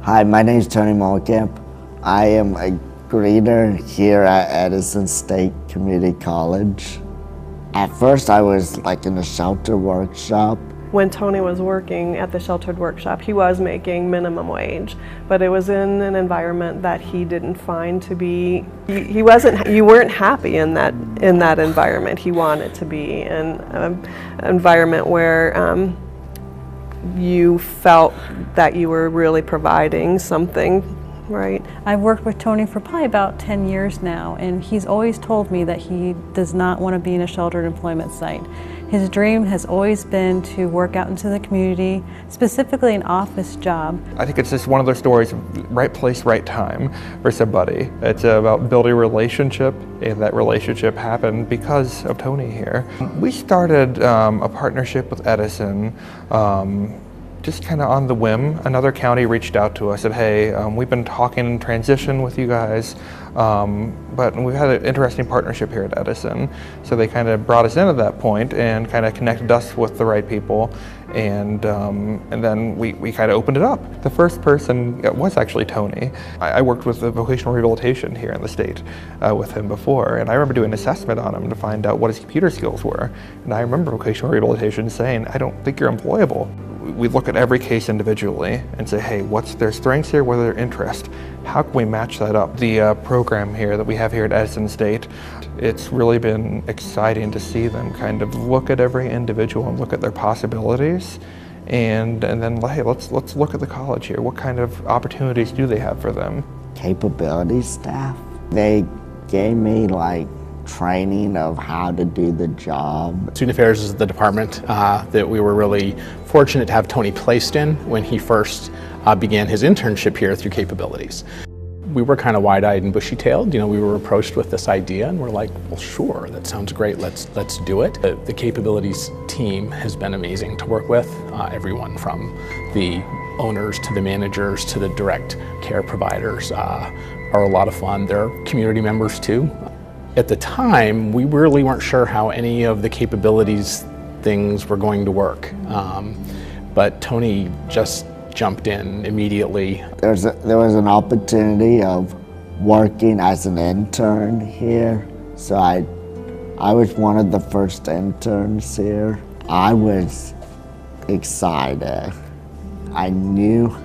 Hi, my name is Tony Muhlenkamp. I am a greeter here at Edison Community College. At first I was like in a shelter workshop. When Tony was working at the sheltered workshop, he was making minimum wage, but it was in an environment that he didn't find to be, you weren't happy in that environment. He wanted to be in an environment where you felt that you were really providing something, right? I've worked with Tony for probably about 10 years now, and he's always told me that he does not want to be in a sheltered employment site. His dream has always been to work out into the community, specifically an office job. I think it's just one of those stories of right place, right time for somebody. It's about building a relationship, and that relationship happened because of Tony here. We started a partnership with Edison just kind of on the whim. Another county reached out to us, said, hey, we've been talking transition with you guys, but we've had an interesting partnership here at Edison. So they kind of brought us in at that point and kind of connected us with the right people, and then we kind of opened it up. The first person was actually Tony. I worked with the vocational rehabilitation here in the state with him before, and I remember doing an assessment on him to find out what his computer skills were. And I remember vocational rehabilitation saying, I don't think you're employable. We look at every case individually and say, hey, what's their strengths here, what are their interests? How can we match that up? The program here that we have here at Edison State, it's really been exciting to see them kind of look at every individual and look at their possibilities, and then, hey, let's look at the college here. What kind of opportunities do they have for them? Capabilities staff, they gave me like training of how to do the job. Student Affairs is the department that we were really fortunate to have Tony placed in when he first began his internship here through Capabilities. We were kind of wide-eyed and bushy-tailed. You know, we were approached with this idea and we're like, well, sure, that sounds great, let's do it. The Capabilities team has been amazing to work with. Everyone from the owners to the managers to the direct care providers are a lot of fun. They're community members too. At the time, we really weren't sure how any of the Capabilities things were going to work, but Tony just jumped in immediately. There was an opportunity of working as an intern here, so I was one of the first interns here. I was excited. I knew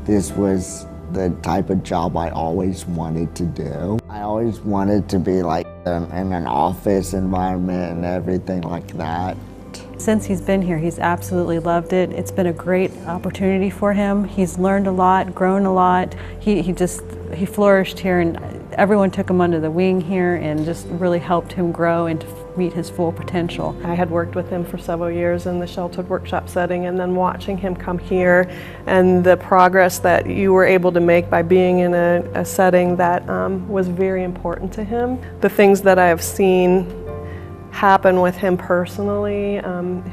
this was the type of job I always wanted to do. I always wanted to be like in an office environment and everything like that. Since he's been here, he's absolutely loved it. It's been a great opportunity for him. He's learned a lot, grown a lot. He flourished here, and everyone took him under the wing here and just really helped him grow and to meet his full potential. I had worked with him for several years in the sheltered workshop setting, and then watching him come here and the progress that you were able to make by being in a setting that was very important to him. The things that I have seen happen with him personally,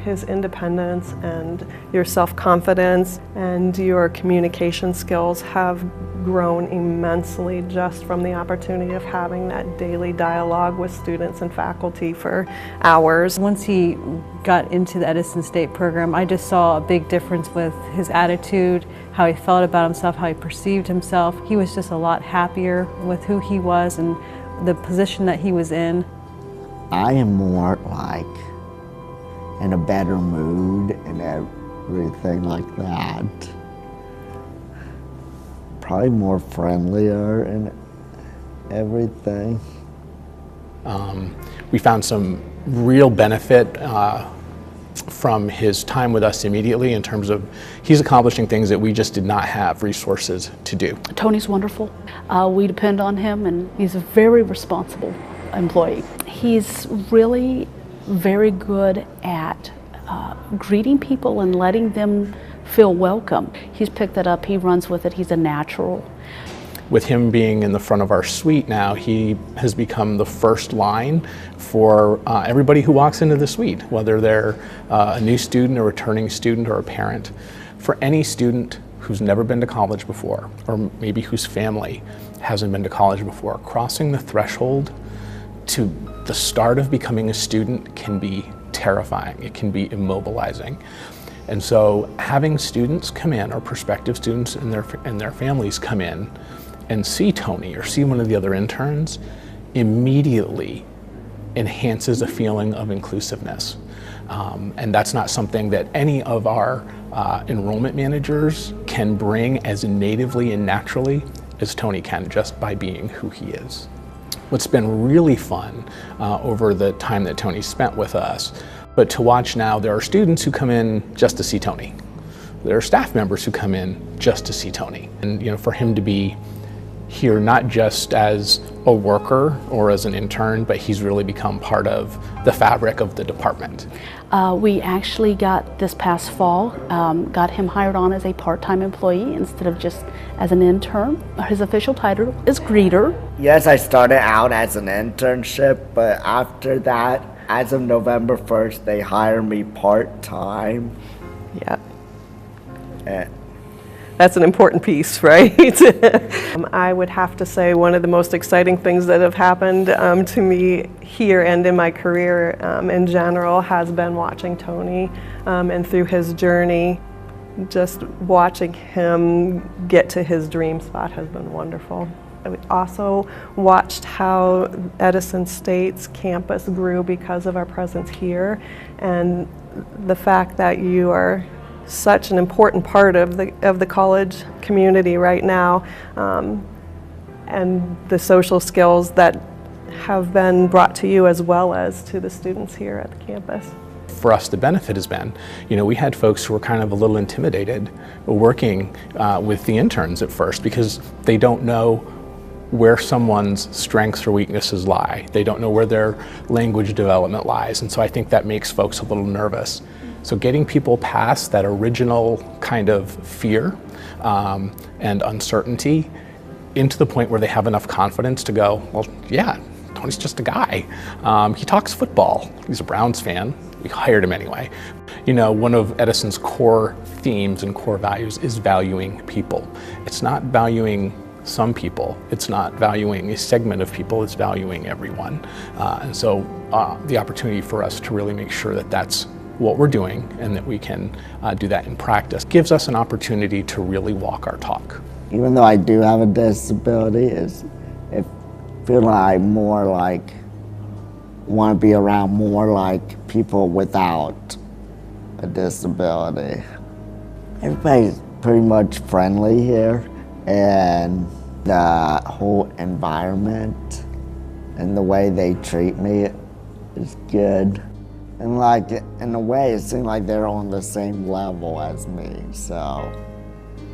his independence and your self-confidence and your communication skills have grown immensely just from the opportunity of having that daily dialogue with students and faculty for hours. Once he got into the Edison State program, I just saw a big difference with his attitude, how he felt about himself, how he perceived himself. He was just a lot happier with who he was and the position that he was in. I am more like in a better mood and everything like that. Probably more friendlier and everything. We found some real benefit from his time with us immediately in terms of he's accomplishing things that we just did not have resources to do. Tony's wonderful. We depend on him, and he's a very responsible employee. He's really very good at greeting people and letting them feel welcome. He's picked that up, he runs with it, he's a natural. With him being in the front of our suite now, he has become the first line for everybody who walks into the suite, whether they're a new student, a returning student, or a parent. For any student who's never been to college before, or maybe whose family hasn't been to college before, crossing the threshold to the start of becoming a student can be terrifying. It can be immobilizing. And so having students come in, or prospective students and their families come in and see Tony or see one of the other interns, immediately enhances a feeling of inclusiveness. And that's not something that any of our enrollment managers can bring as natively and naturally as Tony can, just by being who he is. What's been really fun over the time that Tony spent with us, but to watch now, there are students who come in just to see Tony. There are staff members who come in just to see Tony. And for him to be here not just as a worker or as an intern, but he's really become part of the fabric of the department. We actually got, this past fall, got him hired on as a part-time employee instead of just as an intern. His official title is greeter. Yes, I started out as an internship, but after that, as of November 1st, they hired me part-time. Yeah. And That's an important piece, right? I would have to say one of the most exciting things that have happened to me here and in my career in general has been watching Tony and through his journey. Just watching him get to his dream spot has been wonderful. I also watched how Edison State's campus grew because of our presence here, and the fact that you are such an important part of the college community right now, and the social skills that have been brought to you as well as to the students here at the campus. For us, the benefit has been, we had folks who were kind of a little intimidated working with the interns at first, because they don't know where someone's strengths or weaknesses lie. They don't know where their language development lies, and so I think that makes folks a little nervous. So getting people past that original kind of fear and uncertainty into the point where they have enough confidence to go, well, yeah, Tony's just a guy. He talks football. He's a Browns fan. We hired him anyway. One of Edison's core themes and core values is valuing people. It's not valuing some people. It's not valuing a segment of people. It's valuing everyone. And so the opportunity for us to really make sure that that's what we're doing and that we can do that in practice gives us an opportunity to really walk our talk. even though I do have a disability, it feel like more like want to be around more like people without a disability. Everybody's pretty much friendly here, and the whole environment and the way they treat me is good. And like, in a way, it seems like they're on the same level as me, so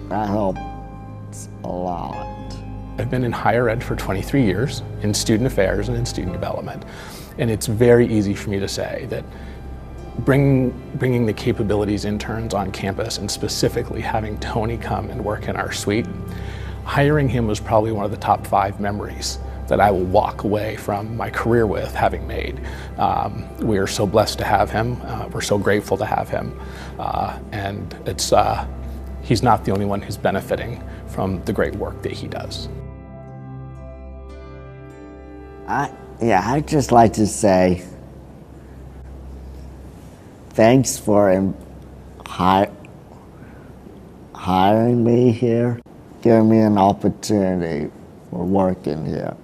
that helps a lot. I've been in higher ed for 23 years, in student affairs and in student development, and it's very easy for me to say that bringing the capabilities interns on campus, and specifically having Tony come and work in our suite, hiring him was probably one of the top 5 memories that I will walk away from my career with having made. We are so blessed to have him. We're so grateful to have him. And it's, he's not the only one who's benefiting from the great work that he does. I'd just like to say thanks for hiring me here, giving me an opportunity for working here.